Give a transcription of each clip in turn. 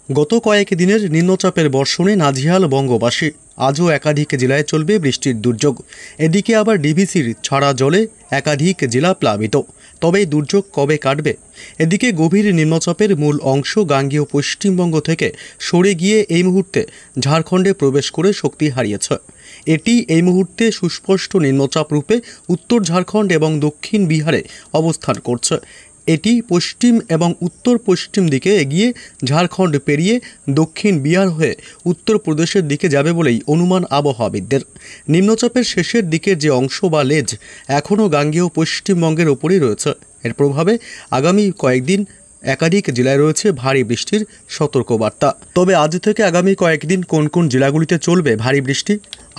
গত কয়েক দিনের নিম্নচাপের বর্ষণে নাজেহাল বঙ্গবাসী। আজও একাধিক জেলায় চলবে বৃষ্টির দুর্যোগ। এদিকে আবার ডিভিসির ছাড়া জলে একাধিক জেলা প্লাবিত। তবে এই দুর্যোগ কবে কাটবে? এদিকে গভীর নিম্নচাপের মূল অংশ গাঙ্গেয় পশ্চিমবঙ্গ থেকে সরে গিয়ে এই মুহূর্তে ঝাড়খণ্ডে প্রবেশ করে শক্তি হারিয়েছে। এটি এই মুহূর্তে সুস্পষ্ট নিম্নচাপ রূপে উত্তর ঝাড়খণ্ড এবং দক্ষিণ বিহারে অবস্থান করছে। এটি পশ্চিম এবং উত্তর পশ্চিম দিকে এগিয়ে ঝাড়খণ্ড পেরিয়ে দক্ষিণ বিহার হয়ে উত্তরপ্রদেশের দিকে যাবে বলেই অনুমান আবহাওয়াবিদদের। নিম্নচাপের শেষের দিকের যে অংশ বা লেজ এখনও গাঙ্গেয় পশ্চিমবঙ্গের ওপরেই রয়েছে। এর প্রভাবে আগামী কয়েকদিন একাধিক জেলায় রয়েছে ভারী বৃষ্টির সতর্কবার্তা। তবে আজ থেকে আগামী কয়েকদিন কোন কোন জেলাগুলিতে চলবে ভারী বৃষ্টি,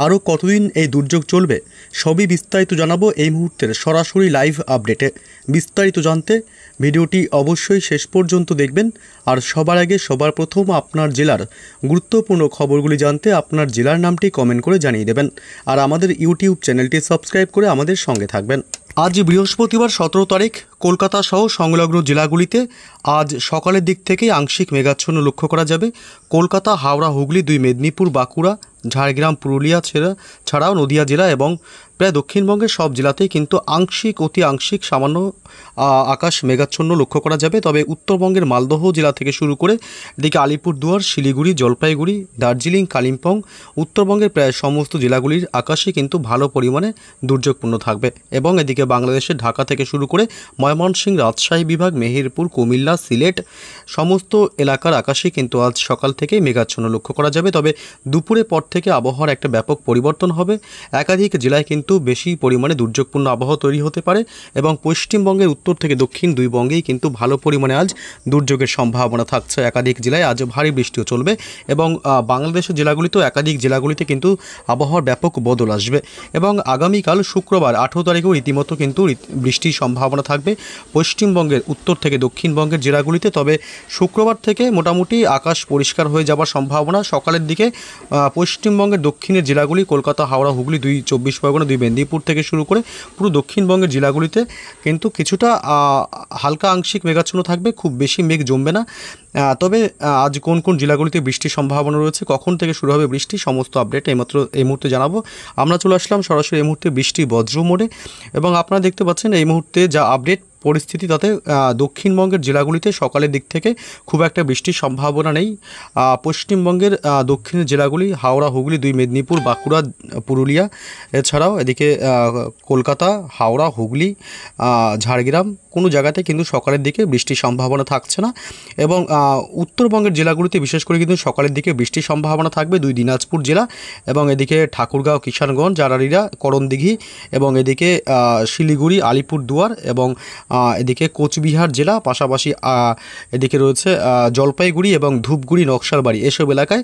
আরও কতদিন এই দুর্যোগ চলবে, সবই বিস্তারিত জানাবো এই মুহূর্তের সরাসরি লাইভ আপডেটে। বিস্তারিত জানতে ভিডিওটি অবশ্যই শেষ পর্যন্ত দেখবেন। আর সবার আগে সবার প্রথম আপনার জেলার গুরুত্বপূর্ণ খবরগুলি জানতে আপনার জেলার নামটি কমেন্ট করে জানিয়ে দেবেন। আর আমাদের ইউটিউব চ্যানেলটি সাবস্ক্রাইব করে আমাদের সঙ্গে থাকবেন। আজ বৃহস্পতিবার 17 তারিখ কলকাতা সহ সংলগ্ন জেলাগুলিতে আজ সকালের দিক থেকেই আংশিক মেঘাচ্ছন্ন লক্ষ্য করা যাবে। কলকাতা, হাওড়া, হুগলি, 2 মেদিনীপুর, বাঁকুড়া, ঝাড়গ্রাম, পুরুলিয়া ছাড়াও নদিয়া জেলা এবং প্রায় দক্ষিণবঙ্গের সব জেলাতেই কিন্তু আংশিক অতি আংশিক সামান্য আকাশ মেঘাচ্ছন্ন লক্ষ্য করা যাবে। তবে উত্তরবঙ্গের মালদহ জেলা থেকে শুরু করে এদিকে আলিপুরদুয়ার, শিলিগুড়ি, জলপাইগুড়ি, দার্জিলিং, কালিম্পং, উত্তরবঙ্গের প্রায় সমস্ত জেলাগুলির আকাশে কিন্তু ভালো পরিমাণে দুর্যোগপূর্ণ থাকবে। এবং এদিকে বাংলাদেশের ঢাকা থেকে শুরু করে ময়মনসিংহ, রাজশাহী বিভাগ, মেহেরপুর, কুমিল্লা, সিলেট সমস্ত এলাকার আকাশে কিন্তু আজ সকাল থেকেই মেঘাচ্ছন্ন লক্ষ্য করা যাবে। তবে দুপুরের পর থেকে আবহাওয়ার একটা ব্যাপক পরিবর্তন হবে। একাধিক জেলায় কিন্তু বেশি পরিমাণে দুর্যোগপূর্ণ আবহাওয়া তৈরি হতে পারে এবং পশ্চিমবঙ্গের উত্তর থেকে দক্ষিণ 2 বঙ্গেই কিন্তু ভালো পরিমাণে আজ দুর্যোগের সম্ভাবনা থাকছে। একাধিক জেলায় আজ ভারী বৃষ্টিও চলবে এবং বাংলাদেশের জেলাগুলিতেও একাধিক জেলাগুলিতে কিন্তু আবহাওয়ার ব্যাপক বদল আসবে। এবং আগামীকাল শুক্রবার 18 তারিখেও রীতিমতো কিন্তু বৃষ্টির সম্ভাবনা থাকবে পশ্চিমবঙ্গের উত্তর থেকে দক্ষিণবঙ্গের জেলাগুলিতে। তবে শুক্রবার থেকে মোটামুটি আকাশ পরিষ্কার হয়ে যাওয়ার সম্ভাবনা। সকালের দিকে পশ্চিমবঙ্গের দক্ষিণের জেলাগুলি কলকাতা, হাওড়া, হুগলি, 24 পরগনা, 2 মেদিনীপুর থেকে শুরু করে পুরো দক্ষিণবঙ্গের জেলাগুলিতে কিন্তু কিছুটা হালকা আংশিক মেঘাচ্ছন্ন থাকবে, খুব বেশি মেঘ জমবে না। তবে আজ কোন কোন জেলাগুলিতে বৃষ্টির সম্ভাবনা রয়েছে, কখন থেকে শুরু হবে বৃষ্টি, সমস্ত আপডেট এই মুহূর্তে জানাবো। আমরা চলে আসলাম সরাসরি এই মুহূর্তে বৃষ্টি বজ্র মোডে এবং আপনারা দেখতে পাচ্ছেন এই মুহূর্তে যা আপডেট পরিস্থিতি তাতে দক্ষিণবঙ্গের জেলাগুলিতে সকালের দিক থেকে খুব একটা বৃষ্টির সম্ভাবনা নেই। পশ্চিমবঙ্গের দক্ষিণের জেলাগুলি হাওড়া, হুগলি, 2 মেদিনীপুর, বাঁকুড়া, পুরুলিয়া এছাড়াও এদিকে কলকাতা, হাওড়া, হুগলি, ঝাড়গ্রাম কোনো জায়গাতে কিন্তু সকালের দিকে বৃষ্টির সম্ভাবনা থাকছে না। এবং উত্তরবঙ্গের জেলাগুলিতে বিশেষ করে কিন্তু সকালের দিকে বৃষ্টির সম্ভাবনা থাকবে। 2 দিনাজপুর জেলা এবং এদিকে ঠাকুরগাঁও, কিষানগঞ্জ, জারারিরা, করণদিঘি এবং এদিকে শিলিগুড়ি, আলিপুরদুয়ার এবং এদিকে কোচবিহার জেলা, পাশাপাশি এদিকে রয়েছে জলপাইগুড়ি এবং ধূপগুড়ি, নকশালবাড়ি এসব এলাকায়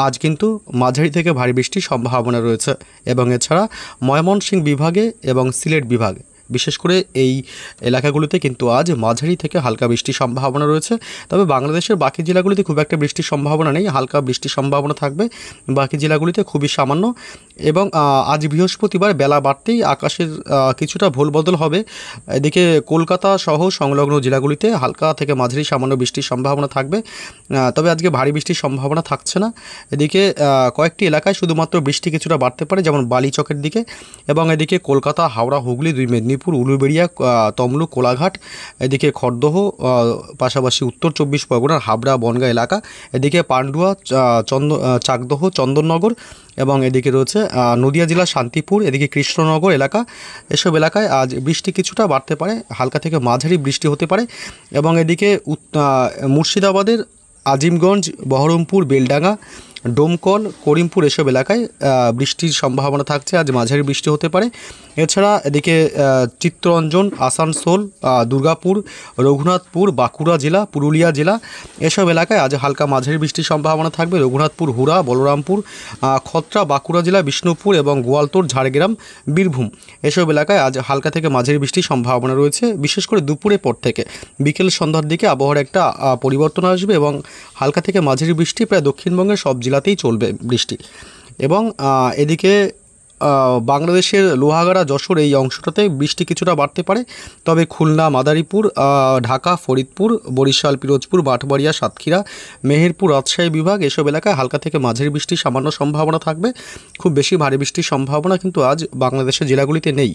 আজ কিন্তু মাঝারি থেকে ভারী বৃষ্টির সম্ভাবনা রয়েছে। এবং এছাড়া ময়মনসিংহ বিভাগে এবং সিলেট বিভাগে বিশেষ করে এই এলাকাগুলিতে কিন্তু আজ মাঝারি থেকে হালকা বৃষ্টির সম্ভাবনা রয়েছে। তবে বাংলাদেশের বাকি জেলাগুলিতে খুব একটা বৃষ্টির সম্ভাবনা নেই, হালকা বৃষ্টির সম্ভাবনা থাকবে বাকি জেলাগুলিতে খুবই সামান্য। এবং আজ বৃহস্পতিবার বেলা বাড়তেই আকাশের কিছুটা ভোলবদল হবে। এদিকে কলকাতা সহ সংলগ্ন জেলাগুলিতে হালকা থেকে মাঝারি সামান্য বৃষ্টির সম্ভাবনা থাকবে। তবে আজকে ভারী বৃষ্টির সম্ভাবনা থাকছে না। এদিকে কয়েকটি এলাকায় শুধুমাত্র বৃষ্টি কিছুটা বাড়তে পারে, যেমন বালিচকের দিকে। এবং এদিকে কলকাতা, হাওড়া, হুগলি, 2 মেদিনীপুর, উলুবেড়িয়া, তমলুক, কোলাঘাট, এদিকে খড়দহ, পাশাপাশি উত্তর 24 পরগনার হাবড়া, বনগাঁ এলাকা, এদিকে পান্ডুয়া, চাকদহ, চন্দননগর এবং এদিকে রয়েছে নদিয়া জেলার শান্তিপুর, এদিকে কৃষ্ণনগর এলাকা এসব এলাকায় আজ বৃষ্টি কিছুটা বাড়তে পারে, হালকা থেকে মাঝারি বৃষ্টি হতে পারে। এবং এদিকে মুর্শিদাবাদের আজিমগঞ্জ, বহরমপুর, বেলডাঙ্গা, ডোমকল, করিমপুর এসব এলাকায় বৃষ্টির সম্ভাবনা থাকছে, আজ মাঝারি বৃষ্টি হতে পারে। এছাড়া এদিকে চিত্তরঞ্জন, আসানসোল, দুর্গাপুর, রঘুনাথপুর, বাঁকুড়া জেলা, পুরুলিয়া জেলা এসব এলাকায় আজ হালকা মাঝারি বৃষ্টির সম্ভাবনা থাকবে। রঘুনাথপুর, হুড়া, বলরামপুর, খত্রা, বাঁকুড়া জেলা, বিষ্ণুপুর এবং গোয়ালতোড়, ঝাড়গ্রাম, বীরভূম এসব এলাকায় আজ হালকা থেকে মাঝারি বৃষ্টির সম্ভাবনা রয়েছে। বিশেষ করে দুপুরের পর থেকে বিকেল সন্ধ্যার দিকে আবহাওয়ার একটা পরিবর্তন আসবে এবং হালকা থেকে মাঝারি বৃষ্টি প্রায় দক্ষিণবঙ্গের সব জেলাতেই চলবে বৃষ্টি। এবং এদিকে বাংলাদেশের লোহাগাড়া যশোর এই অংশটাতে বৃষ্টি কিছুটা বাড়তে পারে। তবে খুলনা, মাদারীপুর, ঢাকা, ফরিদপুর, বরিশাল, পিরোজপুর, বাঁশবাড়িয়া, সাতক্ষীরা, মেহেরপুর, রাজশাহী বিভাগ এসব এলাকায় হালকা থেকে মাঝারি বৃষ্টির সামান্য সম্ভাবনা থাকবে। খুব বেশি ভারী বৃষ্টির সম্ভাবনা কিন্তু আজ বাংলাদেশের জেলাগুলিতে নেই।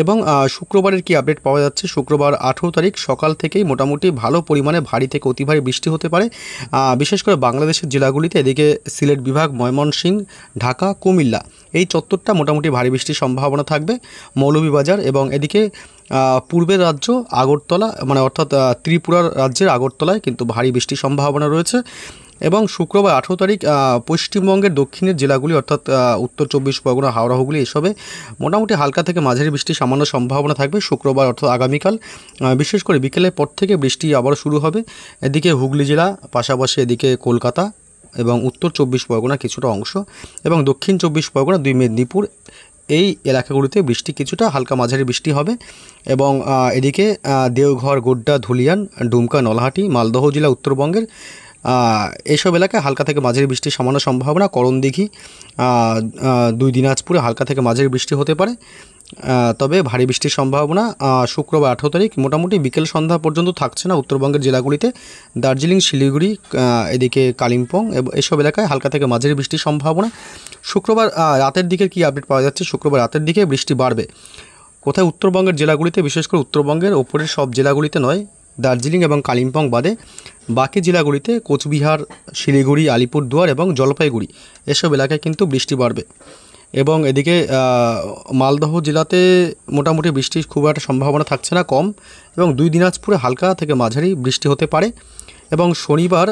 এবং শুক্রবারের কি আপডেট পাওয়া যাচ্ছে, শুক্রবার 18 তারিখ সকাল থেকেই মোটামুটি ভালো পরিমাণে ভারী থেকে অতি ভারী বৃষ্টি হতে পারে, বিশেষ করে বাংলাদেশের জেলাগুলিতে। এদিকে সিলেট বিভাগ, ময়মনসিংহ, ঢাকা, কুমিল্লা এই চত্বরটা মোটামুটি ভারী বৃষ্টির সম্ভাবনা থাকবে। মৌলভীবাজার এবং এদিকে পূর্বের রাজ্য আগরতলা, মানে অর্থাৎ ত্রিপুরার রাজ্যের আগরতলায় কিন্তু ভারী বৃষ্টির সম্ভাবনা রয়েছে। এবং শুক্রবার 18 তারিখ পশ্চিমবঙ্গের দক্ষিণের জেলাগুলি অর্থাৎ উত্তর 24 পরগনা, হাওড়া, হুগলি এসবে মোটামুটি হালকা থেকে মাঝারি বৃষ্টির সামান্য সম্ভাবনা থাকবে শুক্রবার অর্থাৎ আগামীকাল। বিশেষ করে বিকেলের পর থেকে বৃষ্টি আবার শুরু হবে। এদিকে হুগলি জেলা, পাশাপাশি এদিকে কলকাতা এবং উত্তর 24 পরগনা কিছুটা অংশ এবং দক্ষিণ 24 পরগনা, 2 মেদিনীপুর এই এলাকাগুলিতে বৃষ্টি কিছুটা হালকা মাঝারি বৃষ্টি হবে। এবং এদিকে দেওঘর, গোড্ডা, ধুলিয়ান, ডুমকা, নলহাটি, মালদহ জেলা উত্তরবঙ্গের এইসব এলাকায় হালকা থেকে মাঝারি বৃষ্টির সামান্য সম্ভাবনা। করণদিঘি, 2 দিনাজপুরে হালকা থেকে মাঝারি বৃষ্টি হতে পারে। তবে ভারী বৃষ্টির সম্ভাবনা শুক্রবার 18 তারিখ মোটামুটি বিকেল সন্ধ্যা পর্যন্ত থাকছে না উত্তরবঙ্গের জেলাগুলিতে। দার্জিলিং, শিলিগুড়ি, এদিকে কালিম্পং এসব এলাকায় হালকা থেকে মাঝারি বৃষ্টির সম্ভাবনা। শুক্রবার রাতের দিকে কি আপডেট পাওয়া যাচ্ছে, শুক্রবার রাতের দিকে বৃষ্টি বাড়বে। কোথায় উত্তরবঙ্গের জেলাগুলিতে, বিশেষ করে উত্তরবঙ্গের ওপরের সব জেলাগুলিতে নয়, দার্জিলিং এবং কালিম্পং বাদে বাকি জেলাগুলিতে কোচবিহার, শিলিগুড়ি, আলিপুরদুয়ার এবং জলপাইগুড়ি এসব এলাকায় কিন্তু বৃষ্টি বাড়বে। এবং এদিকে মালদহ জেলাতে মোটামুটি বৃষ্টির খুব একটা সম্ভাবনা থাকছে না, কম। এবং 2 দিনাজপুরে হালকা থেকে মাঝারি বৃষ্টি হতে পারে। এবং শনিবার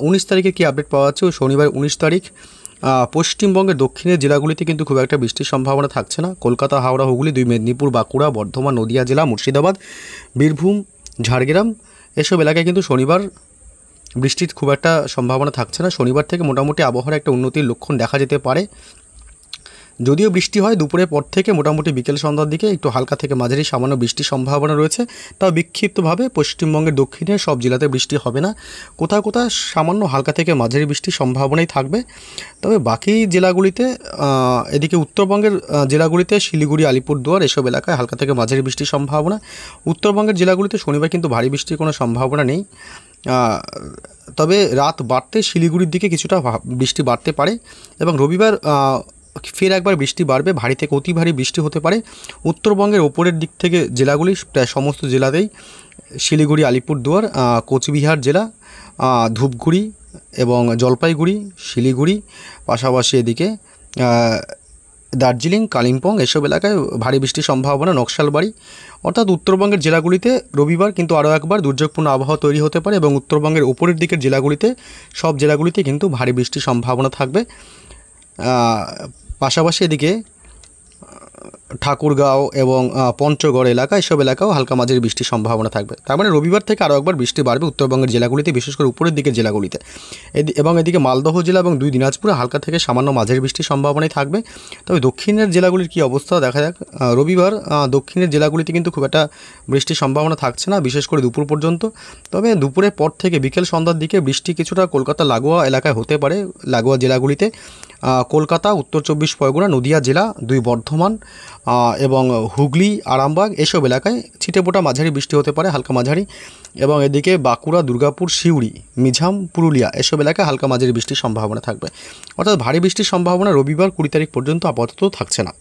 19 তারিখে কি আপডেট পাওয়া যাচ্ছে, শনিবার 19 তারিখ পশ্চিমবঙ্গের দক্ষিণের জেলাগুলিতে কিন্তু খুব একটা বৃষ্টির সম্ভাবনা থাকছে না। কলকাতা, হাওড়া, হুগলি, 2 মেদিনীপুর, বাঁকুড়া, বর্ধমান, নদিয়া জেলা, মুর্শিদাবাদ, বীরভূম, ঝাড়গ্রাম এসব এলাকায় কিন্তু শনিবার বৃষ্টির খুব একটা সম্ভাবনা থাকছে না। শনিবার থেকে মোটামুটি আবহাওয়ার একটা উন্নতির লক্ষণ দেখা যেতে পারে। যদিও বৃষ্টি হয় দুপুরের পর থেকে মোটামুটি বিকেল সন্ধ্যার দিকে একটু হালকা থেকে মাঝারি সামান্য বৃষ্টির সম্ভাবনা রয়েছে। তাও বিক্ষিপ্তভাবে পশ্চিমবঙ্গের দক্ষিণের সব জেলাতে বৃষ্টি হবে না, কোথাও কোথাও সামান্য হালকা থেকে মাঝারি বৃষ্টির সম্ভাবনাই থাকবে। তবে বাকি জেলাগুলিতে, এদিকে উত্তরবঙ্গের জেলাগুলিতে শিলিগুড়ি, আলিপুরদুয়ার এসব এলাকায় হালকা থেকে মাঝারি বৃষ্টির সম্ভাবনা। উত্তরবঙ্গের জেলাগুলিতে শনিবার কিন্তু ভারী বৃষ্টির কোনো সম্ভাবনা নেই। তবে রাত বাড়তে শিলিগুড়ির দিকে কিছুটা বৃষ্টি বাড়তে পারে। এবং রবিবার ফের একবার বৃষ্টি বাড়বে, ভারী থেকে অতি ভারী বৃষ্টি হতে পারে। উত্তরবঙ্গের ওপরের দিক থেকে জেলাগুলি প্রায় সমস্ত জেলাতেই, শিলিগুড়ি, আলিপুরদুয়ার, কোচবিহার জেলা, ধূপগুড়ি এবং জলপাইগুড়ি, শিলিগুড়ি, পাশাপাশি এদিকে দার্জিলিং, কালিম্পং এসব এলাকায় ভারী বৃষ্টির সম্ভাবনা। নকশালবাড়ি অর্থাৎ উত্তরবঙ্গের জেলাগুলিতে রবিবার কিন্তু আরও একবার দুর্যোগপূর্ণ আবহাওয়া তৈরি হতে পারে। এবং উত্তরবঙ্গের উপরের দিকের জেলাগুলিতে, সব জেলাগুলিতে কিন্তু ভারী বৃষ্টির সম্ভাবনা থাকবে। পাশাপাশি এদিকে ঠাকুরগাঁও এবং পঞ্চগড় এলাকা এসব এলাকাও হালকা মাঝারি বৃষ্টির সম্ভাবনা থাকবে। তার মানে রবিবার থেকে আরও একবার বৃষ্টি বাড়বে উত্তরবঙ্গের জেলাগুলিতে, বিশেষ করে উপরের দিকের জেলাগুলিতে। এবং এদিকে মালদহ জেলা এবং 2 দিনাজপুরে হালকা থেকে সামান্য মাঝারি বৃষ্টির সম্ভাবনাই থাকবে। তবে দক্ষিণের জেলাগুলির কী অবস্থা দেখা যাক। রবিবার দক্ষিণের জেলাগুলিতে কিন্তু খুব একটা বৃষ্টির সম্ভাবনা থাকছে না, বিশেষ করে দুপুর পর্যন্ত। তবে দুপুরের পর থেকে বিকেল সন্ধ্যার দিকে বৃষ্টি কিছুটা কলকাতা লাগোয়া এলাকায় হতে পারে, লাগোয়া জেলাগুলিতে। কলকাতা, উত্তর 24 পরগনা, নদিয়া জেলা, 2 বর্ধমান এবং হুগলি, আরামবাগ এসব এলাকায় ছিটেফোঁটা মাঝারি বৃষ্টি হতে পারে, হালকা মাঝারি। এবং এদিকে বাঁকুড়া, দুর্গাপুর, সিউড়ি, মিঝাম, পুরুলিয়া এসব এলাকায় হালকা মাঝারি বৃষ্টির সম্ভাবনা থাকবে। অর্থাৎ ভারী বৃষ্টির সম্ভাবনা রবিবার 20 তারিখ পর্যন্ত আপাতত থাকছে না।